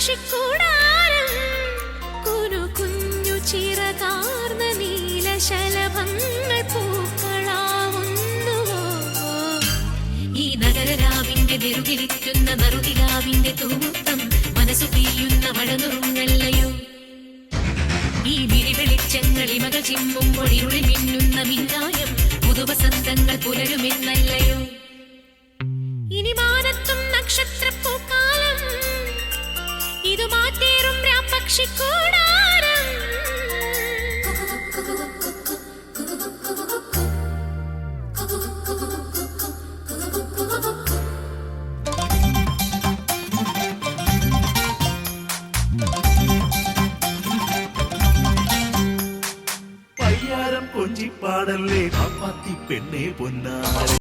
പക്ഷിക്കൂടാരം കുരു കുഞ്ഞു ചിറകാർന്ന നീലശലഭങ്ങൾ പൂക്കളാവുന്നുവോ ഈ നഗരരാവിന്റെ നെറുകിലിറ്റുന്ന നറുകിലാവിന്റെ തൂമുത്തം മനസ്സു പെയ്യുന്ന മഴനുറുങ്ങല്ലയോ ഈ വിരിവെളിച്ചങ്ങളിമകൾ ചിമ്മുമ്പോൾ ഇരുളിൽ മിന്നുന്ന മിന്നായം പുതുവസന്തങ്ങൾ പുലരുമെന്നല്ലയോ ഇനി മാനത്തും നക്ഷത്രപ്പൂക്കാലം ഇതു മാറ്റേറും പക്ഷിക്കൂടാരം പയ്യാരം കൊഞ്ചിപ്പാടല്ലേ അമ്മത്തി പെണ്ണെ പൊന്നാ